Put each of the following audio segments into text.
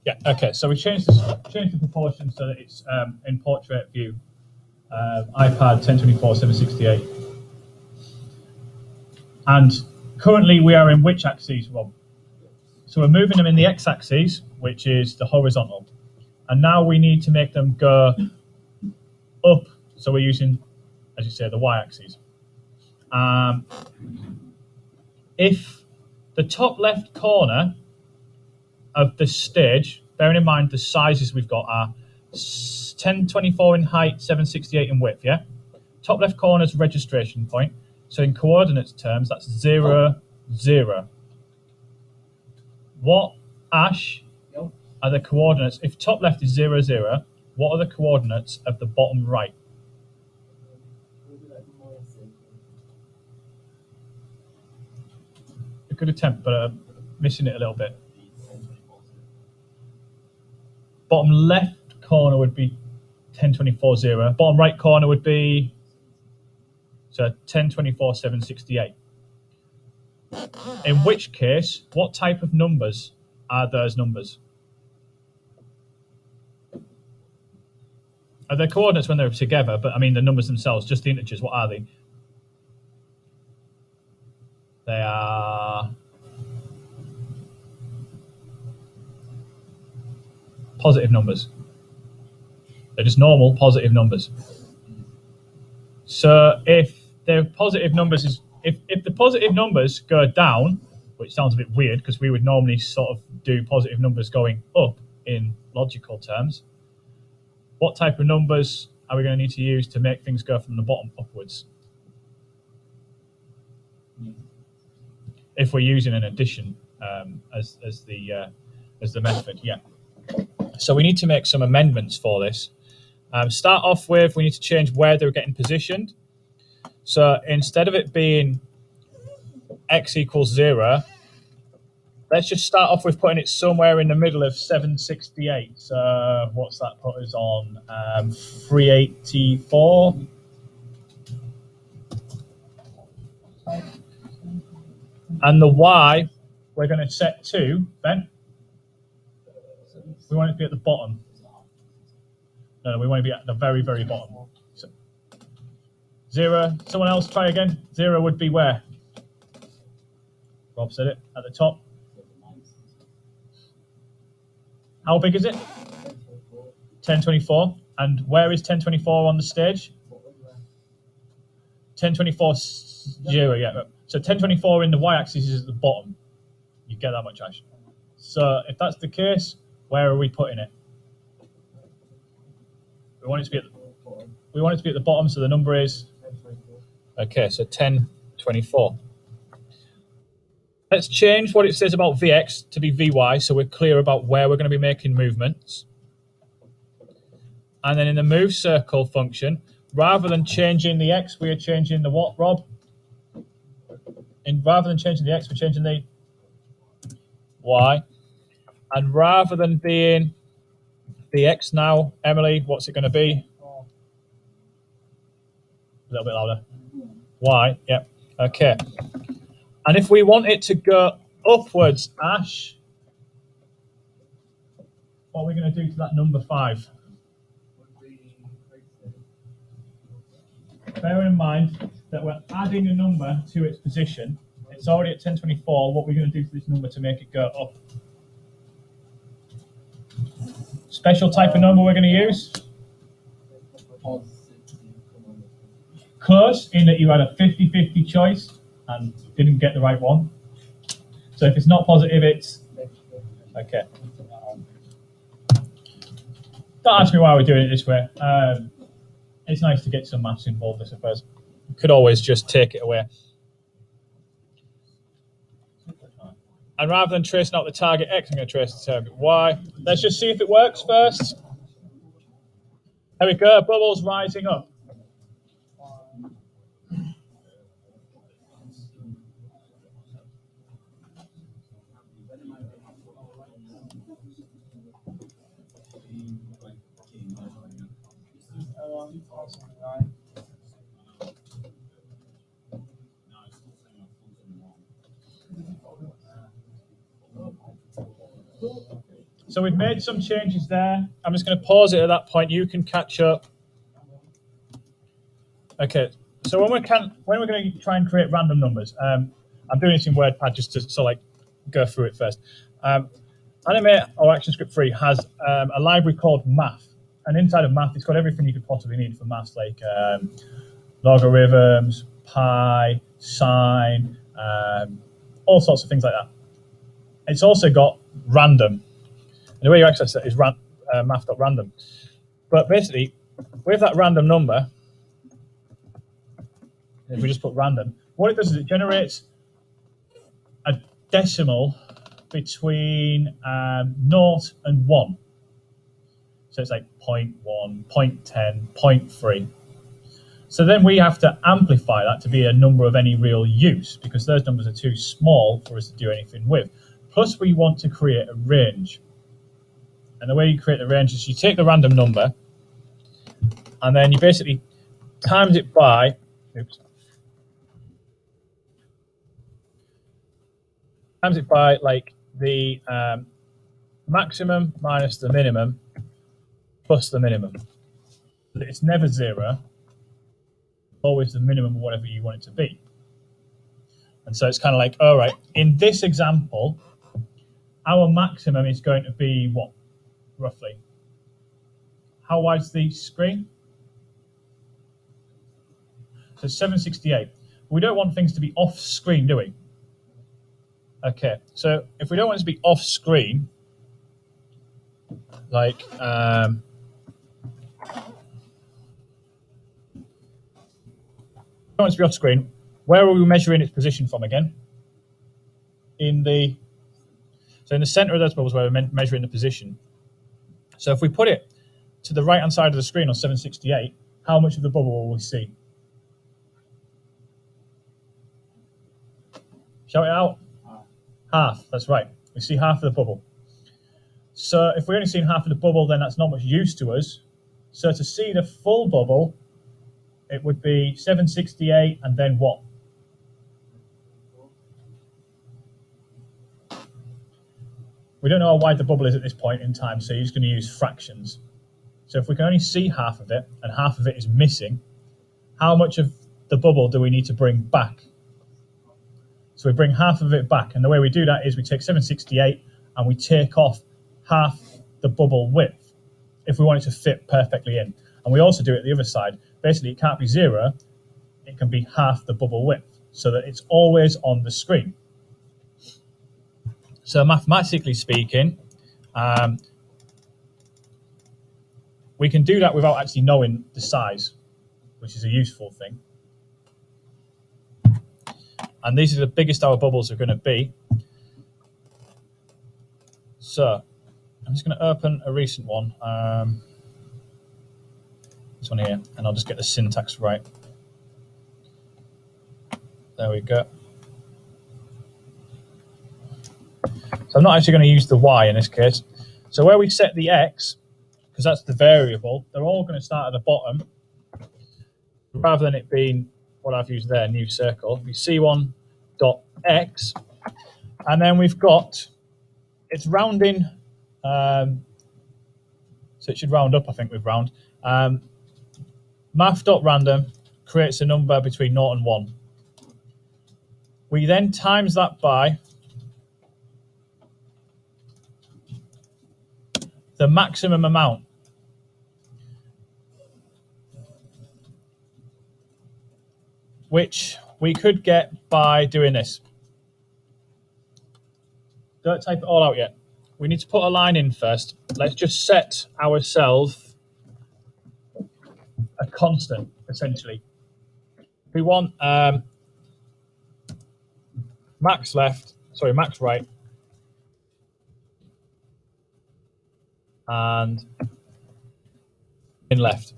Yeah, okay, so we changed the proportion so that it's in portrait view. iPad 1024 768. And currently we are in which axes, Rob? So we're moving them in the x-axis, which is the horizontal. And now we need to make them go up. So we're using, as you say, the y-axis. If the top left corner of the stage, bearing in mind the sizes we've got are 1024 in height, 768 in width, yeah? Top left corner is registration point. So in coordinates terms, that's 0, 0. What, Ash, are the coordinates? If top left is 0, 0, what are the coordinates of the bottom right? A good attempt, but missing it a little bit. Bottom left corner would be 1024, 0. Bottom right corner would be 1024, 768. In which case, what type of numbers are those numbers? Are they coordinates when they're together? But I mean the numbers themselves, just the integers. What are they? They are positive numbers. They're just normal positive numbers. So if the positive numbers if the positive numbers go down, which sounds a bit weird because we would normally sort of do positive numbers going up in logical terms, what type of numbers are we going to need to use to make things go from the bottom upwards? If we're using an addition as the method, yeah. So we need to make some amendments for this. Start off with, we need to change where they're getting positioned. So instead of it being x equals 0, let's just start off with putting it somewhere in the middle of 768. So what's that put us on? 384. And the y, we're going to set to, Ben? We want it to be at the bottom. No, we want to be at the very, very bottom. So, 0. Someone else try again. 0 would be where? Rob said it. At the top. How big is it? 1024. And where is 1024 on the stage? 1024 0, yeah. So 1024 in the y-axis is at the bottom. You get that much, Ash. So if that's the case, where are we putting it? We want it to be at the bottom, so the number is... Okay, so 1024. Let's change what it says about Vx to be Vy, so we're clear about where we're going to be making movements. And then in the move circle function, rather than changing the x, we are changing the what, Rob? Rather than changing the x, we're changing the y. And rather than being the x now, Emily, what's it going to be? A little bit louder. Y, yep. Okay. And if we want it to go upwards, Ash, what are we going to do to that number 5? Bear in mind that we're adding a number to its position. It's already at 1024. What are we going to do to this number to make it go up? Special type of number we're going to use? Close, in that you had a 50-50 choice and didn't get the right one. So if it's not positive, it's... Okay. Don't ask me why we're doing it this way. It's nice to get some maths involved, I suppose. You could always just take it away. And rather than tracing out the target X, I'm going to trace the target Y. Let's just see if it works first. There we go, bubbles rising up. So we've made some changes there. I'm just going to pause it at that point. You can catch up. Okay. So when we're going to try and create random numbers, I'm doing this in WordPad just to go through it first. Animate or ActionScript 3 has a library called Math, and inside of Math, it's got everything you could possibly need for maths, like logarithms, pi, sine, all sorts of things like that. It's also got random. And the way you access it is math.random. But basically, with that random number, if we just put random, what it does is it generates a decimal between 0 and 1. So it's like 0.1, 0.10, 0.3. So then we have to amplify that to be a number of any real use, because those numbers are too small for us to do anything with. Plus, we want to create a range. And the way you create the range is you take the random number, and then you basically times it by, like the maximum minus the minimum plus the minimum. It's never 0, always the minimum of whatever you want it to be. And so it's kind of like, all right, in this example, our maximum is going to be what, roughly? How wide's the screen? So 768. We don't want things to be off screen, do we? Okay, so if we don't want it to be off screen, like don't want it to be off screen, where are we measuring its position from again? In the center of those bubbles where we're measuring the position. So if we put it to the right hand side of the screen on 768, how much of the bubble will we see? Shout it out. Half, that's right. We see half of the bubble. So if we're only seeing half of the bubble, then that's not much use to us. So to see the full bubble, it would be 768 and then what? We don't know how wide the bubble is at this point in time, so you're just going to use fractions. So if we can only see half of it and half of it is missing, how much of the bubble do we need to bring back? So we bring half of it back, and the way we do that is we take 768 and we take off half the bubble width if we want it to fit perfectly in. And we also do it the other side. Basically, it can't be 0, it can be half the bubble width, so that it's always on the screen. So mathematically speaking, we can do that without actually knowing the size, which is a useful thing. And these are the biggest our bubbles are going to be. So I'm just going to open a recent one. This one here, and I'll just get the syntax right. There we go. So I'm not actually going to use the y in this case. So where we set the x, because that's the variable, they're all going to start at the bottom. Rather than it being what I've used there, new circle, we c1.x, and then we've got, it's rounding, so it should round up, I think, with round. Math.random creates a number between 0 and 1. We then times that by the maximum amount. Which we could get by doing this. Don't type it all out yet. We need to put a line in first. Let's just set ourselves a constant, essentially. We want max right, and in left.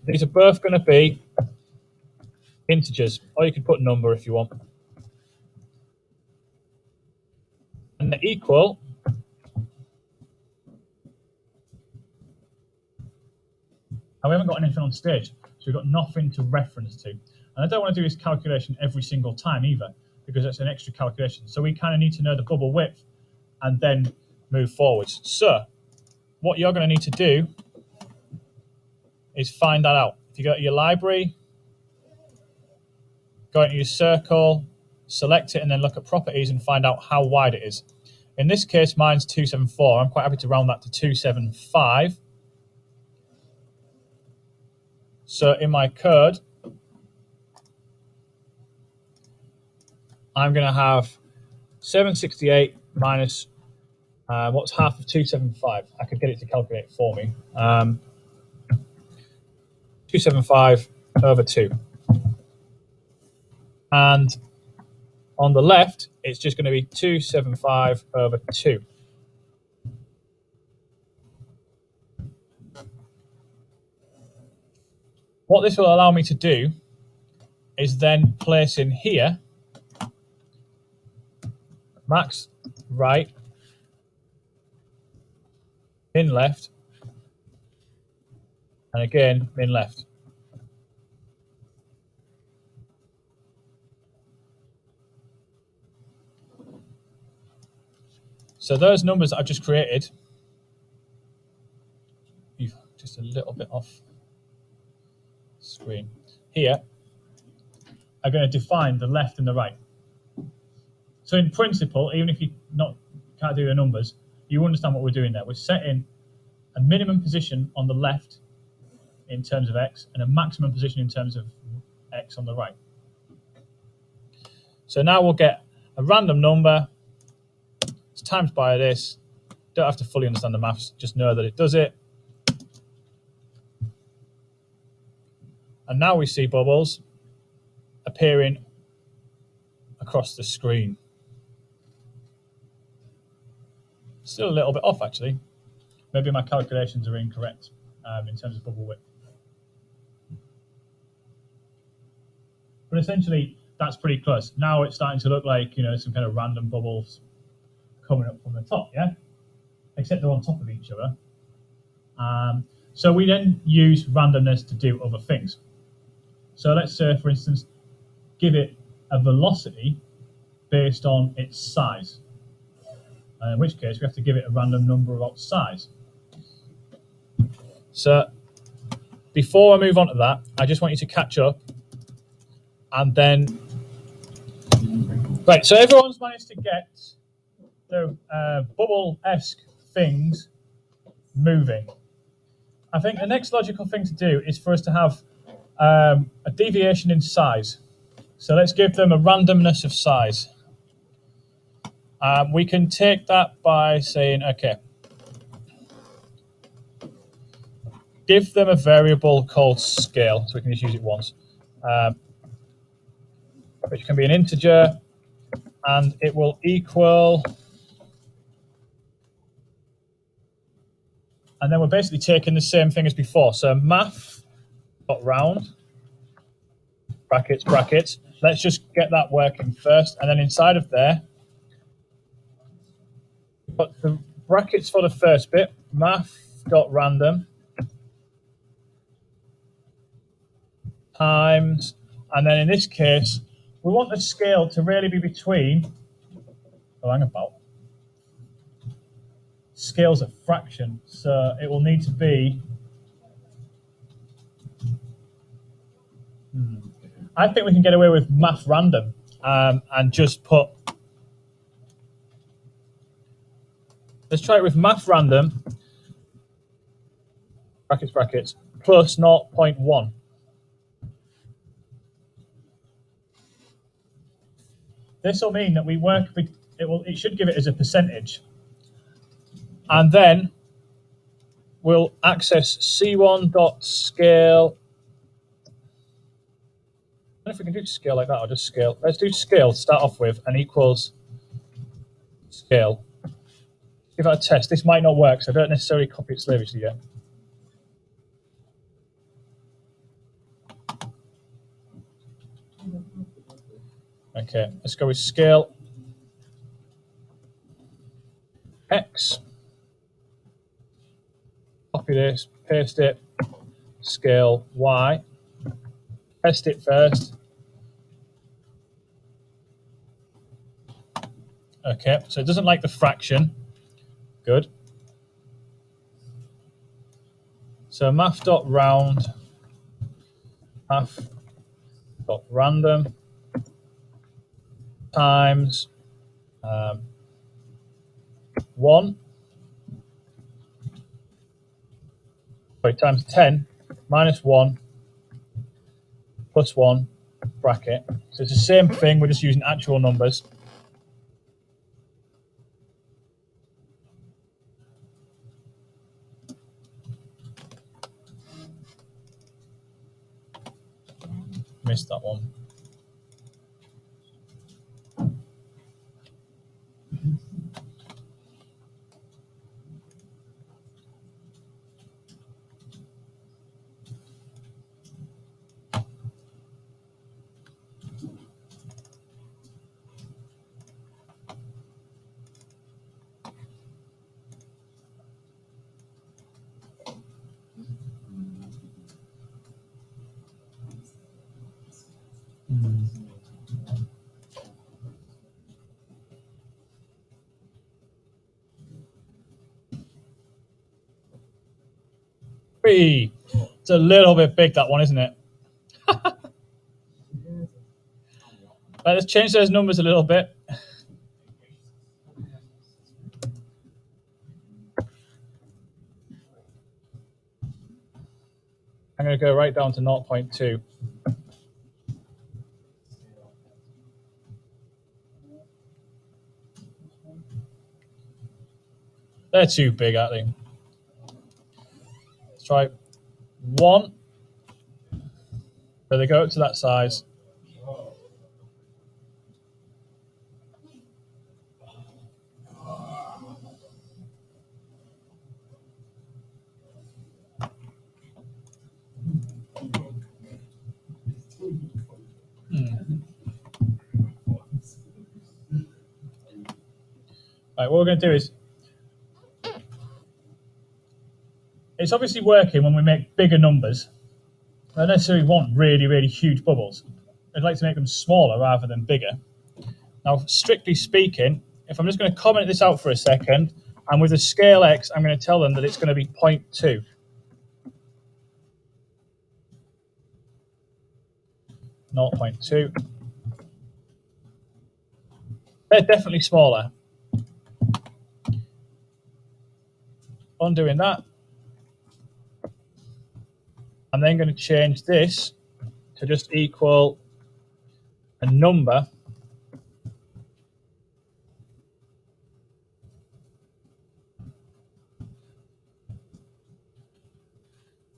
These are both going to be integers, or you could put number if you want. And the equal and we haven't got anything on stage, so we've got nothing to reference to. And I don't want to do this calculation every single time either, because it's an extra calculation. So we kind of need to know the bubble width and then move forwards. So what you're going to need to do is find that out. If you go to your library, go into your circle, select it, and then look at properties and find out how wide it is. In this case, mine's 274. I'm quite happy to round that to 275. So in my code, I'm going to have 768 minus what's half of 275. I could get it to calculate it for me. 275 over 2. And on the left, it's just going to be 275 over 2. What this will allow me to do is then place in here max right, min left, and again min left. So those numbers that I've just created, just a little bit off screen here, are going to define the left and the right. So in principle, even if you can't do the numbers, you understand what we're doing there. We're setting a minimum position on the left in terms of x and a maximum position in terms of x on the right. So now we'll get a random number. It's times by this. Don't have to fully understand the maths, just know that it does it. And now we see bubbles appearing across the screen. Still a little bit off, actually. Maybe my calculations are incorrect in terms of bubble width. But essentially, that's pretty close. Now it's starting to look like, some kind of random bubbles coming up from the top, yeah? Except they're on top of each other. So we then use randomness to do other things. So let's say, for instance, give it a velocity based on its size. In which case, we have to give it a random number about size. So before I move on to that, I just want you to catch up. And then, right, so everyone's managed to get the bubble-esque things moving. I think the next logical thing to do is for us to have a deviation in size. So let's give them a randomness of size. We can take that by saying, okay, give them a variable called scale, so we can just use it once, which can be an integer, and it will equal, and then we're basically taking the same thing as before. So math.round, brackets, brackets. Let's just get that working first, and then inside of there, put the brackets for the first bit, math.random times, and then in this case, we want the scale to really be between, hang about, scale's a fraction, so it will need to be, I think we can get away with math random and just put, let's try it with math random, brackets, brackets, plus 0.1. This will mean that we work, it should give it as a percentage. And then we'll access c1.scale. I don't know if we can do scale like that or just scale. Let's do scale to start off with and equals scale. Give that a test. This might not work, so don't necessarily copy it slavishly yet. Okay, let's go with scale X. Copy this, paste it, scale Y. Test it first. Okay, so it doesn't like the fraction. Good. So math.round, math.random times 1, sorry, times 10 minus 1 plus 1 bracket. So it's the same thing, we're just using actual numbers. Missed that one. It's a little bit big, that one, isn't it? Let's change those numbers a little bit. I'm going to go right down to 0.2. They're too big, aren't they? Let's try 1. So they go up to that size. Right, what we're going to do is, it's obviously working when we make bigger numbers. I don't necessarily want really, really huge bubbles. I'd like to make them smaller rather than bigger. Now, strictly speaking, if I'm just going to comment this out for a second, and with the scale X, I'm going to tell them that it's going to be 0.2. 0.2. They're definitely smaller. Undoing that, I'm then going to change this to just equal a number.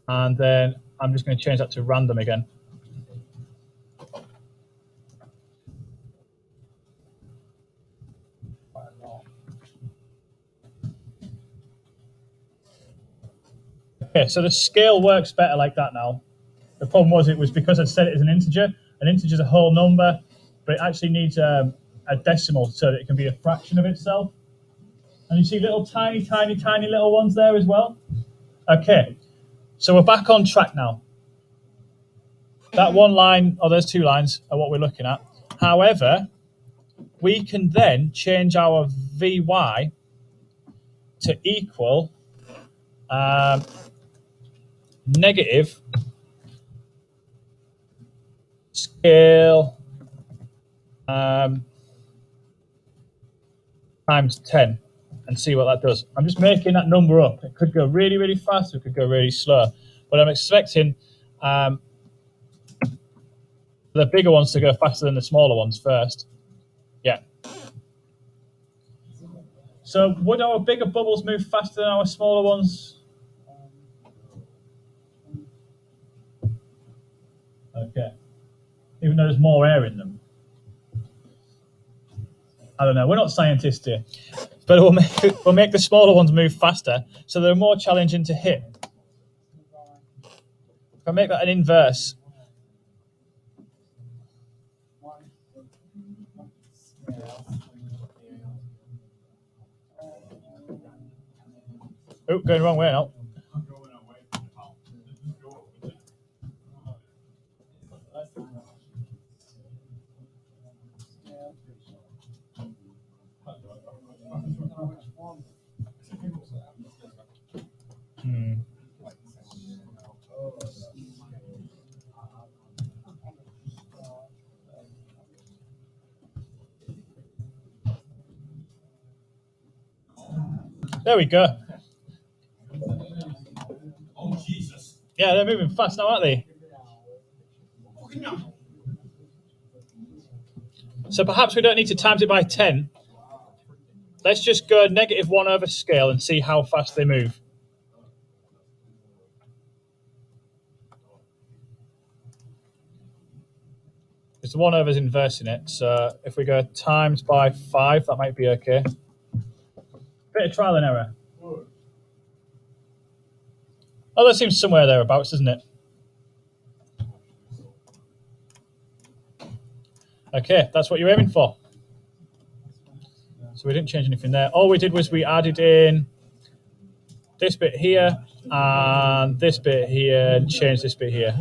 And then I'm just going to change that to random again. Okay, so the scale works better like that now. The problem was it was because I'd set it as an integer. An integer is a whole number, but it actually needs a decimal so that it can be a fraction of itself. And you see little tiny, tiny, tiny little ones there as well. Okay, so we're back on track now. That one line, or those 2 lines, are what we're looking at. However, we can then change our Vy to equal negative scale times 10 and see what that does. I'm just making that number up. It could go really, really fast. It could go really slow. But I'm expecting the bigger ones to go faster than the smaller ones first. Yeah. So would our bigger bubbles move faster than our smaller ones? Okay. Even though there's more air in them. I don't know. We're not scientists here. But we'll make the smaller ones move faster, so they're more challenging to hit. If I make that an inverse, oh, going the wrong way now. There we go. Yeah, they're moving fast now, aren't they? So perhaps we don't need to times it by 10. Let's just go -1 over scale and see how fast they move. Because the 1 over is inversing it. So if we go times by 5, that might be okay. Bit of trial and error. Oh, that seems somewhere thereabouts, doesn't it? Okay, that's what you're aiming for. So we didn't change anything there. All we did was we added in this bit here and this bit here and changed this bit here.